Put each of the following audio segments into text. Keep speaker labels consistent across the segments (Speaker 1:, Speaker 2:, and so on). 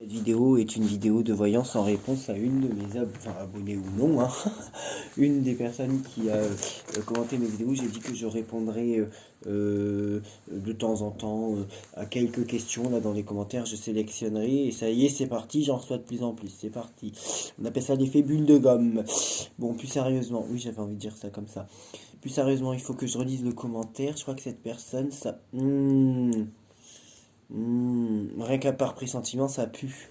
Speaker 1: Cette vidéo est une vidéo de voyance en réponse à une de mes abonnés ou non, hein. Une des personnes qui a commenté mes vidéos. J'ai dit que je répondrais de temps en temps à quelques questions là dans les commentaires. Je sélectionnerai et ça y est, c'est parti. J'en reçois de plus en plus. C'est parti. On appelle ça l'effet bulle de gomme. Bon, plus sérieusement, oui, j'avais envie de dire ça comme ça. Plus sérieusement, il faut que je relise le commentaire. Je crois que cette personne, ça... rien qu'à part pressentiment, ça pue.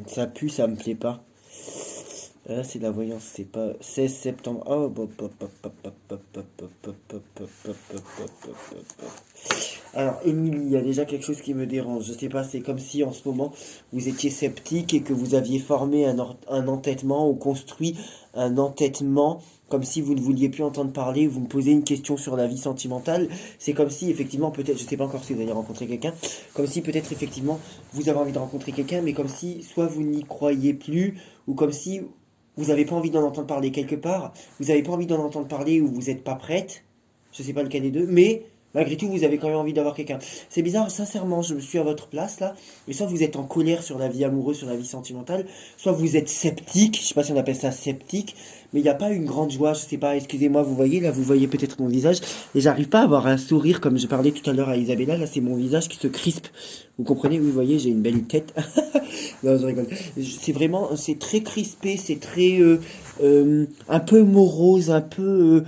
Speaker 1: Ça pue, ça me plaît pas. Là, c'est la voyance, c'est pas 16 septembre. Oh, Alors, Émilie, il y a déjà quelque chose qui me dérange. Je sais pas, c'est comme si en ce moment vous étiez sceptique et que vous aviez formé un entêtement ou construit un entêtement, comme si vous ne vouliez plus entendre parler, vous me posez une question sur la vie sentimentale. C'est comme si, effectivement, peut-être, je sais pas encore si vous allez rencontrer quelqu'un, comme si peut-être, effectivement, vous avez envie de rencontrer quelqu'un, mais comme si soit vous n'y croyez plus, ou comme si vous n'avez pas envie d'en entendre parler quelque part, vous n'avez pas envie d'en entendre parler ou vous n'êtes pas prête, je sais pas lequel des deux, mais malgré tout, vous avez quand même envie d'avoir quelqu'un. C'est bizarre, sincèrement, je me suis à votre place là, et soit vous êtes en colère sur la vie amoureuse, sur la vie sentimentale, soit vous êtes sceptique, je sais pas si on appelle ça sceptique, mais il n'y a pas une grande joie, je sais pas, excusez-moi, vous voyez, là vous voyez peut-être mon visage, et j'arrive pas à avoir un sourire comme je parlais tout à l'heure à Isabella, là c'est mon visage qui se crispe. Vous comprenez, oui, vous voyez, j'ai une belle tête. Non, je rigole. C'est vraiment, c'est très crispé, c'est très, un peu morose, un peu,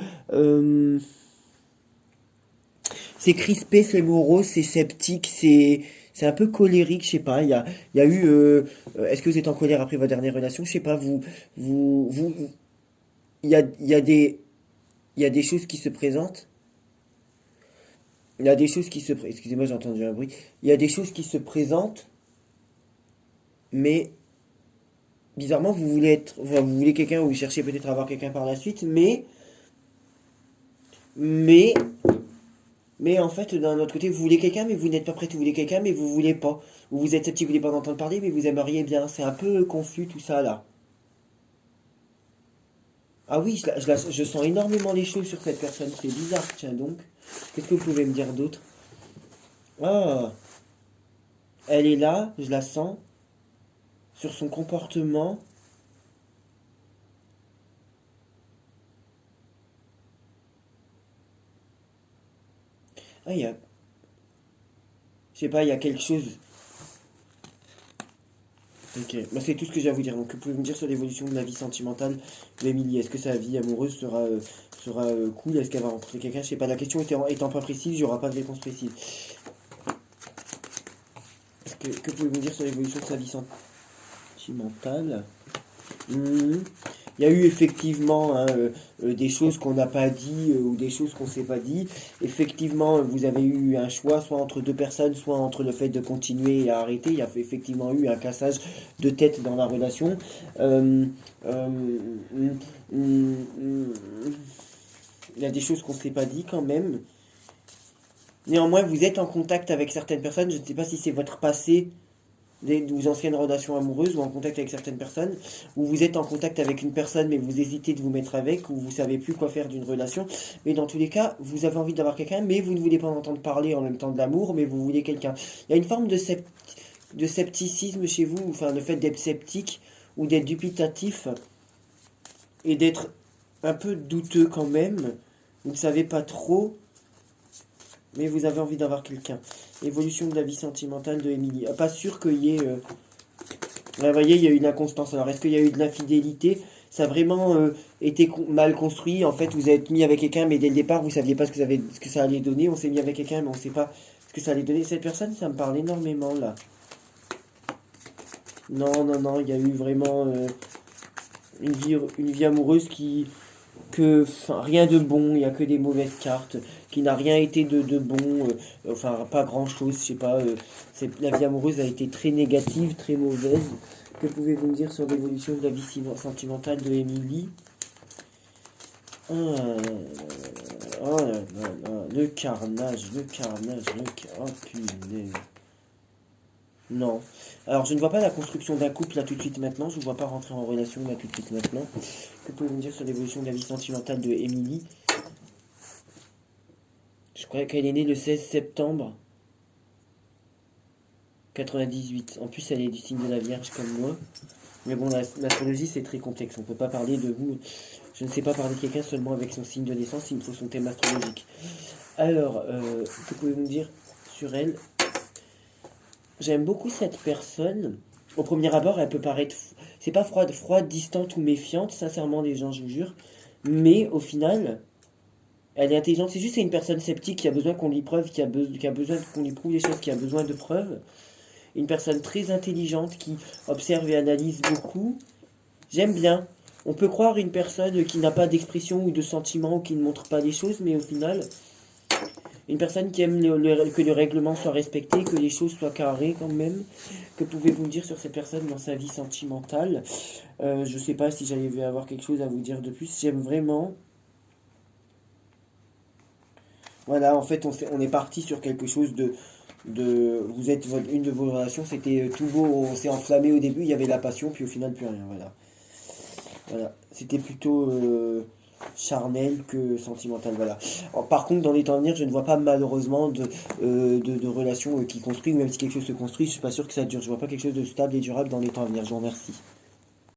Speaker 1: c'est crispé, c'est morose, c'est sceptique, c'est un peu colérique, je sais pas. Il y a eu, est-ce que vous êtes en colère après votre dernière relation? Je sais pas. Il y a il y a des choses qui se présentent. Il y a des choses qui se, excusez-moi, j'ai entendu un bruit. Il y a des choses qui se présentent, mais bizarrement, vous voulez être, enfin, vous voulez quelqu'un ou vous cherchez peut-être à avoir quelqu'un par la suite, mais Mais en fait, d'un autre côté, vous voulez quelqu'un, mais vous n'êtes pas prêt, vous voulez quelqu'un, mais vous voulez pas. Ou vous êtes sceptique, vous voulez pas en entendre parler, mais vous aimeriez bien. C'est un peu confus tout ça là. Ah oui, je sens énormément les choses sur cette personne. C'est bizarre, tiens donc. Qu'est-ce que vous pouvez me dire d'autre? Ah, elle est là, je la sens. Sur son comportement. Ah, il y a. Je sais pas, il y a quelque chose. Ok, bah, c'est tout ce que j'ai à vous dire. Donc, vous pouvez me dire sur l'évolution de la vie sentimentale d'Emilie. Est-ce que sa vie amoureuse sera cool? Est-ce qu'elle va rencontrer quelqu'un? Je sais pas. La question étant pas précise, il n'y aura pas de réponse précise. Que pouvez-vous me dire sur l'évolution de sa vie sentimentale? Mhm. Il y a eu effectivement hein, des choses qu'on n'a pas dit ou des choses qu'on s'est pas dit. Effectivement, vous avez eu un choix, soit entre deux personnes, soit entre le fait de continuer et arrêter. Il y a effectivement eu un cassage de tête dans la relation. Euh, euh, mm, mm, mm, il y a des choses qu'on s'est pas dit quand même. Néanmoins, vous êtes en contact avec certaines personnes. Je ne sais pas si c'est votre passé de vos anciennes relations amoureuses ou en contact avec certaines personnes, ou vous êtes en contact avec une personne mais vous hésitez de vous mettre avec, ou vous savez plus quoi faire d'une relation, mais dans tous les cas, vous avez envie d'avoir quelqu'un, mais vous ne voulez pas en entendre parler en même temps de l'amour, mais vous voulez quelqu'un. Il y a une forme de scepticisme chez vous, enfin le fait d'être sceptique ou d'être dubitatif et d'être un peu douteux quand même, vous ne savez pas trop, mais vous avez envie d'avoir quelqu'un. Évolution de la vie sentimentale de Émilie. Ah, pas sûr qu'il y ait... Là, vous voyez, il y a eu une inconstance. Alors, est-ce qu'il y a eu de l'infidélité? Ça a vraiment été mal construit. En fait, vous êtes mis avec quelqu'un, mais dès le départ, vous saviez pas ce que ça allait donner. On s'est mis avec quelqu'un, mais on ne sait pas ce que ça allait donner. Cette personne, ça me parle énormément, là. Non, non, non, il y a eu vraiment une vie amoureuse enfin, rien de bon, il n'y a que des mauvaises cartes, qui n'a rien été de bon, enfin pas grand chose, je sais pas, la vie amoureuse a été très négative, très mauvaise. Que pouvez-vous me dire sur l'évolution de la vie sentimentale de Émilie? Ah, oh là là là, le carnage, oh punaise. Non. Alors, je ne vois pas la construction d'un couple là tout de suite maintenant. Je ne vois pas rentrer en relation là tout de suite maintenant. Que pouvez-vous me dire sur l'évolution de la vie sentimentale de Émilie? Je crois qu'elle est née le 16 septembre 98. En plus, elle est du signe de la Vierge comme moi. Mais bon, l'astrologie, c'est très complexe. On peut pas parler de vous. Je ne sais pas parler de quelqu'un seulement avec son signe de naissance. Il me faut son thème astrologique. Alors, que pouvez-vous me dire sur elle? J'aime beaucoup cette personne. Au premier abord, elle peut paraître... C'est pas froide, distante ou méfiante, sincèrement, les gens, je vous jure. Mais au final, elle est intelligente. C'est juste c'est une personne sceptique qui a besoin qu'on lui preuve, qui a besoin qu'on lui prouve les choses, qui a besoin de preuves. Une personne très intelligente qui observe et analyse beaucoup. J'aime bien. On peut croire une personne qui n'a pas d'expression ou de sentiment ou qui ne montre pas les choses, mais au final, une personne qui aime que le règlement soit respecté, que les choses soient carrées quand même. Que pouvez-vous me dire sur cette personne dans sa vie sentimentale? Je sais pas si j'allais avoir quelque chose à vous dire de plus. J'aime vraiment. Voilà, en fait, on est parti sur quelque chose vous êtes une de vos relations, c'était tout beau, on s'est enflammé au début, il y avait la passion, puis au final plus rien. Voilà. Voilà. C'était plutôt charnel que sentimental. Voilà. Par contre, dans les temps à venir, je ne vois pas malheureusement de relations qui construisent, même si quelque chose se construit, je suis pas sûr que ça dure. Je vois pas quelque chose de stable et durable dans les temps à venir. Je vous remercie.